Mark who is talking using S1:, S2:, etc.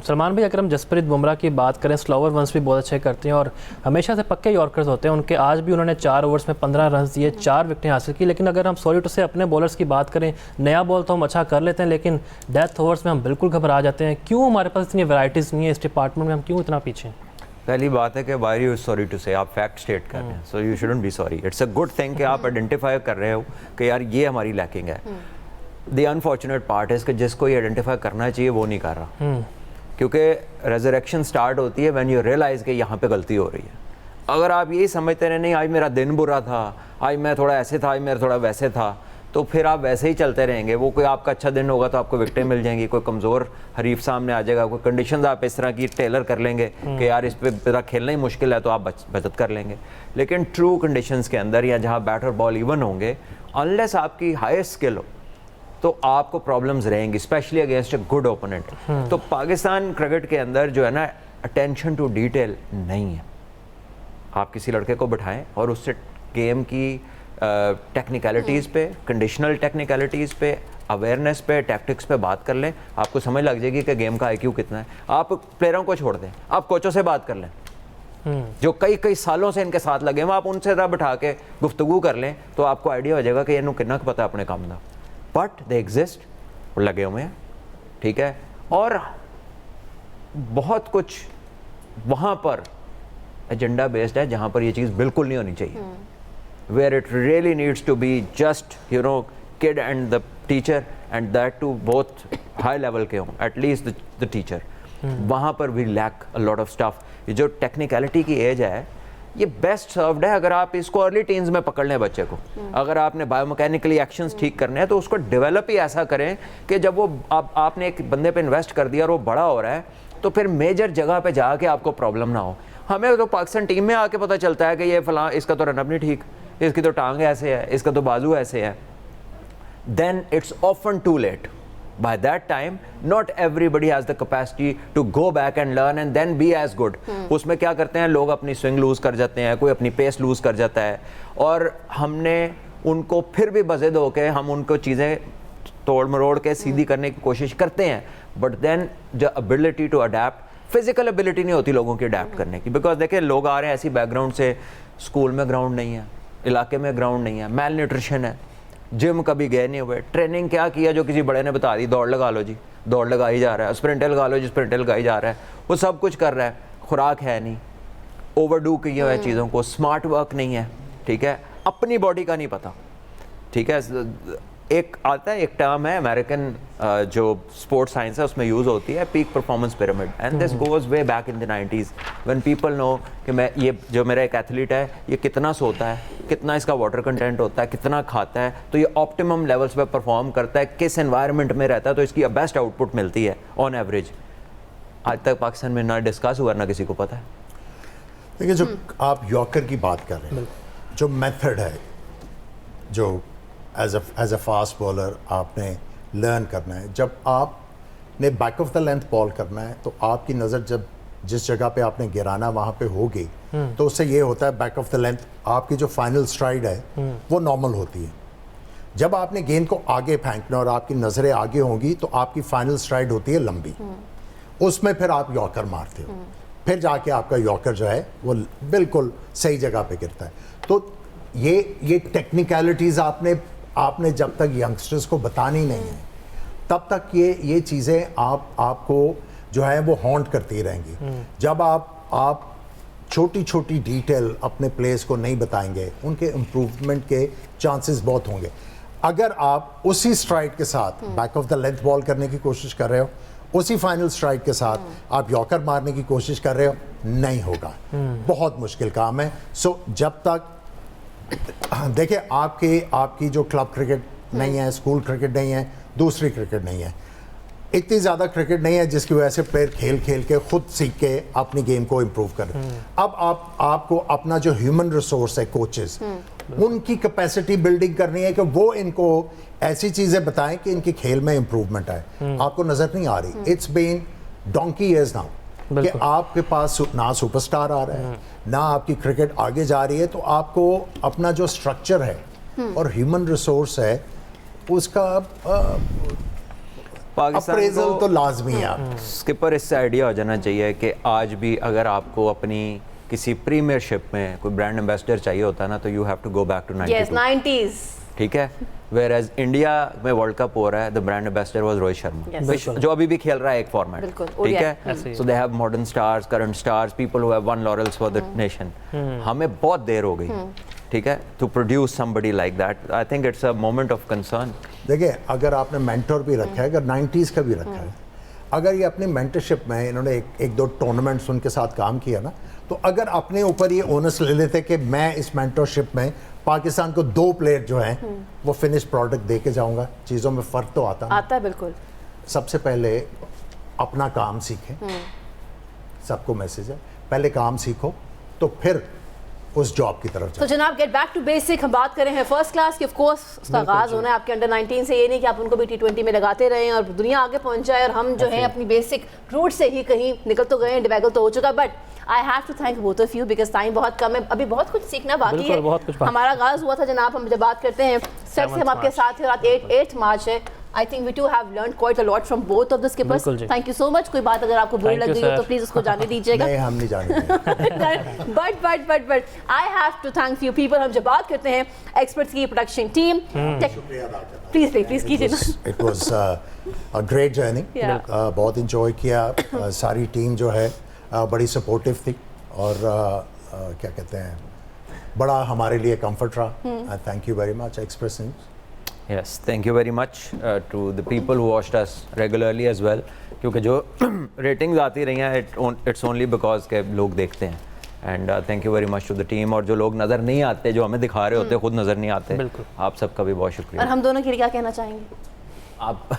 S1: سلمان بھائی اگر ہم جسپریت بمراہ کی بات کریں سلوور ونس بھی بہت اچھے کرتے ہیں اور ہمیشہ سے پکے یارکرز ہوتے ہیں. ان کے آج بھی انہوں نے 4 اوورز میں 15 رنز دیے, 4 وکٹیں حاصل کی. لیکن اگر ہم سوری ٹو سے اپنے بولرز کی بات کریں, نیا بال تو ہم اچھا کر لیتے ہیں لیکن ڈیتھ اوورز میں ہم بالکل گھبرا جاتے ہیں. کیوں ہمارے پاس اتنی ورائٹیز نہیں ہے اس ڈپارٹمنٹ میں, ہم کیوں اتنا پیچھے ہیں؟
S2: پہلی بات ہے کہ why are you sorry to say, آپ فیکٹ اسٹیٹ کر رہے ہیں, so you shouldn't be sorry. it's a good thing کہ آپ آئیڈینٹیفائی کر رہے ہو کہ یار یہ ہماری لیکنگ ہے. دی انفارچونیٹ پارٹ ہے کہ جس کو یہ آئیڈینٹیفائی کرنا چاہیے وہ نہیں کر رہا, کیونکہ ریزریکشن سٹارٹ ہوتی ہے وین یو ریئلائز کہ یہاں پہ غلطی ہو رہی ہے. اگر آپ یہی سمجھتے رہے نہیں آج میرا دن برا تھا, آج میں تھوڑا ایسے تھا, آج میرا تھوڑا ویسے تھا, تو پھر آپ ویسے ہی چلتے رہیں گے. وہ کوئی آپ کا اچھا دن ہوگا تو آپ کو وکٹیں مل جائیں گی, کوئی کمزور حریف سامنے آ جائے گا, کوئی کنڈیشنز آپ اس طرح کی ٹیلر کر لیں گے کہ یار اس پہ ذرا کھیلنا ہی مشکل ہے تو آپ بچت کر لیں گے. لیکن ٹرو کنڈیشنز کے اندر یا جہاں بیٹ اور بال ایون ہوں گے, انلیس آپ کی ہائی اسکل ہو تو آپ کو پرابلمز رہیں گی, especially against a good opponent. تو پاکستان کرکٹ کے اندر جو ہے نا اٹینشن ٹو ڈیٹیل نہیں ہے. آپ کسی لڑکے کو بٹھائیں اور اس سے گیم کی ٹیکنیکلٹیز پہ, کنڈیشنل ٹیکنیکلٹیز پہ, اویئرنیس پہ, ٹیکٹکس پہ بات کر لیں, آپ کو سمجھ لگ جائے گی کہ گیم کا آئی کیو کتنا ہے. آپ پلیئروں کو چھوڑ دیں, آپ کوچوں سے بات کر لیں جو کئی سالوں سے ان کے ساتھ لگے ہیں, آپ ان سے بٹھا کے گفتگو کر لیں تو آپ کو آئیڈیا ہو جائے گا کہ انہوں کتنا پتہ ہے اپنے کام کا. بٹ دے ایگزسٹ, وہ لگے ہوئے ہیں, ٹھیک ہے. اور بہت کچھ وہاں پر ایجنڈا بیسڈ ہے جہاں پر یہ چیز بالکل نہیں ہونی چاہیے. where it really needs to be just kid and the teacher, and that too both high level کے ہوں, at least the teacher. وہاں پر بھی lack a lot of stuff. یہ جو ٹیکنیکلٹی کی ایج ہے یہ بیسٹ سروڈ ہے اگر آپ اس کو ارلی ٹینز میں پکڑ لیں بچے کو. اگر آپ نے بایو میکینیکلی ایکشنز ٹھیک کرنے ہیں تو اس کو ڈیولپ ہی ایسا کریں کہ جب وہ آپ نے ایک بندے پہ انویسٹ کر دیا اور وہ بڑا ہو رہا ہے تو پھر میجر جگہ پہ جا کے آپ کو پرابلم نہ ہو. ہمیں تو پاکستان ٹیم میں آ کے پتہ چلتا ہے کہ یہ فلاں اس کا تو رن اپ نہیں ٹھیک, اس کی تو ٹانگ ایسے ہے, اس کا تو بازو ایسے ہے. then it's often too late. By that time not everybody has the capacity to go back and learn and then be as good. اس میں کیا کرتے ہیں لوگ, اپنی سوئنگ لوز کر جاتے ہیں, کوئی اپنی پیس لوز کر جاتا ہے, اور ہم نے ان کو پھر بھی بزد ہو کے ہم ان کو چیزیں توڑ مروڑ کے سیدھی کرنے کی کوشش کرتے ہیں. بٹ دین جو ability to adapt, physical ability نہیں ہوتی لوگوں کی اڈیپٹ کرنے کی. بیکاز دیکھیں لوگ آ رہے ہیں ایسی بیک گراؤنڈ سے, اسکول میں گراؤنڈ نہیں ہے, علاقے میں گراؤنڈ نہیں ہے, میل نیوٹریشن ہے, جم کبھی گئے نہیں ہوئے, ٹریننگ کیا کیا جو کسی بڑے نے بتا دی, دوڑ لگا لو جی, دوڑ لگائی جا رہا ہے, اسپرنٹ لگا لو جی, اسپرنٹ لگائی جا رہا ہے, وہ سب کچھ کر رہا ہے, خوراک ہے نہیں, اوور ڈو کیا ہے چیزوں کو, اسمارٹ ورک نہیں ہے, ٹھیک ہے, اپنی باڈی کا نہیں پتہ, ٹھیک ہے. ایک آتا ہے, ایک ٹرم ہے امریکن جو اسپورٹ سائنس ہے اس میں یوز ہوتی ہے, peak performance pyramid, and this goes way back in the 90s when people know کہ میں یہ جو میرا ایک ایتھلیٹ ہے یہ کتنا سوتا ہے, کتنا اس کا واٹر کنٹینٹ ہوتا ہے, کتنا کھاتا ہے, تو یہ آپٹیمم لیولس پہ پرفارم کرتا ہے, کس انوائرمنٹ میں رہتا ہے تو اس کی بیسٹ آؤٹ پٹ ملتی ہے آن ایوریج. آج تک پاکستان میں نہ ڈسکس ہوا نہ کسی کو پتہ ہے.
S3: دیکھیے جو آپ یارکر کی بات کر رہے ہیں, جو میتھڈ ہے جو ایز اے فاسٹ بالر آپ نے لرن کرنا ہے, جب آپ نے بیک آف دا لینتھ بال کرنا ہے تو آپ کی نظر جب جس جگہ پہ آپ نے گرانا وہاں پہ ہوگی تو اس سے یہ ہوتا ہے بیک آف دا لینتھ آپ کی جو فائنل سٹرائڈ ہے وہ نارمل ہوتی ہے. جب آپ نے گیند کو آگے پھینکنا اور آپ کی نظریں آگے ہوں گی تو آپ کی فائنل سٹرائڈ ہوتی ہے لمبی, اس میں پھر آپ یارکر مارتے ہو, پھر جا کے آپ کا یارکر جو ہے وہ بالکل صحیح جگہ پہ گرتا ہے. تو یہ ٹیکنیکلٹیز آپ نے جب تک ینگسٹرز کو بتانی نہیں ہے تب تک یہ چیزیں آپ کو جو ہے وہ ہانٹ کرتی رہیں گی. جب آپ چھوٹی چھوٹی ڈیٹیل اپنے پلیس کو نہیں بتائیں گے ان کے امپروومنٹ کے چانسز بہت ہوں گے. اگر آپ اسی سٹرائڈ کے ساتھ بیک آف دا لینتھ بال کرنے کی کوشش کر رہے ہو, اسی فائنل سٹرائڈ کے ساتھ آپ یارکر مارنے کی کوشش کر رہے ہو, نہیں ہوگا, بہت مشکل کام ہے. سو جب تک دیکھیں آپ کی جو کلب کرکٹ نہیں ہے, اسکول کرکٹ نہیں ہے, دوسری کرکٹ نہیں ہے, اتنی زیادہ کرکٹ نہیں ہے جس کی وجہ سے پلیئر کھیل کھیل کے خود سیکھ کے اپنی گیم کو امپروو کریں. اب آپ کو اپنا جو ہیومن ریسورس ہے, کوچز, ان کی کیپیسٹی بلڈنگ کرنی ہے کہ وہ ان کو ایسی چیزیں بتائیں کہ ان کی کھیل میں امپروومنٹ آئے. آپ کو نظر نہیں آ رہی, it's been donkey years now کہ آپ کے پاس نہ سپر سٹار آ رہا ہے نہ آپ کی کرکٹ آگے جا رہی ہے. تو آپ کو اپنا جو اسٹرکچر ہے اور ہیومن ریسورس ہے اس کا
S2: پاکستان
S3: اپریزل تو لازمی ہے.
S2: اسکپر اس سے آئیڈیا ہو جانا چاہیے کہ آج بھی اگر آپ کو اپنی کسی پریمیئر شپ میں کوئی برانڈ ایمبیسڈر چاہیے ہوتا ہے نا تو you have to go back to
S4: 90s.
S2: ٹھیک ہے. ویئر ایز انڈیا میں ورلڈ کپ ہو رہا ہے, the brand ambassador was Rohit Sharma, جو ابھی بھی کھیل رہا ہے ایک فارمیٹ. ٹھیک ہے. So they have modern stars, current stars, people who have won laurels for the nation. ہمیں بہت دیر ہو گئی, ٹھیک ہے, to produce somebody like that. I think it's a moment of concern.
S3: دیکھیں اگر آپ نے مینٹور بھی رکھا ہے, اگر 90s کا بھی رکھا ہے, اگر یہ اپنی مینٹرشپ میں انہوں نے ایک دو ٹورنامنٹس ان کے ساتھ کام کیا نا, تو اگر اپنے اوپر یہ اونس لے لیتے کہ میں اس مینٹورشپ میں پاکستان کو 2 پلیئر جو ہیں وہ فنش پروڈکٹ دے کے جاؤں گا, چیزوں میں فرق تو آتا
S4: ہے. بالکل.
S3: سب سے پہلے اپنا کام سیکھیں, سب کو میسیج ہے, پہلے کام سیکھو تو پھر اس جاب کی طرف
S4: تو جناب گیٹ بیک ٹو بیسک. ہم بات کریں ہیں فرسٹ کلاس کی, آف کورس اس کا آغاز ہونا ہے آپ کے انڈر 19 سے. یہ نہیں کہ آپ ان کو بھی T20 میں لگاتے رہیں اور دنیا آگے پہنچ جائے, اور ہم جو ہیں اپنی بیسک روٹ سے ہی کہیں نکل تو گئے ہیں, ڈیویگل تو ہو چکا. But I have to thank both of you because time بہت کم ہے, ابھی بہت کچھ سیکھنا باقی ہے. ہمارا آغاز ہوا تھا جناب, ہم جب بات کرتے ہیں سیٹ سے ہم آپ کے ساتھ ہیں, رات 8 مارچ ہے. I think we too have learned quite a lot from both of the skippers. Thank you so much. کوئی بات اگر آپ کو بری لگ گئی ہو تو پلیز اس کو جانے دیجیے گا.
S3: نہیں, ہم نہیں جانے دیں.
S4: But I have to thank few people. ہم جب بات کرتے ہیں ایکسپرٹس کی پروڈکشن ٹیم, پلیز کیجیے نا.
S3: It was a great journey. بہت انجوائے کیا. ساری ٹیم جو ہے بڑی سپورٹیو تھی اور کیا کہتے ہیں بڑا ہمارے لیے کمفرٹ رہا. Thank you very much express news.
S2: Yes, thank you very much to the people who watched us regularly as well. کیونکہ جو ریٹنگز آتی رہی ہیں it's only because کہ لوگ دیکھتے ہیں. And thank you very much to the team. اور جو لوگ نظر نہیں آتے, جو ہمیں دکھا رہے ہوتے, خود نظر نہیں آتے, آپ سب کا بھی بہت شکریہ.
S4: اور ہم دونوں کے لیے کیا کہنا چاہیں گے
S2: آپ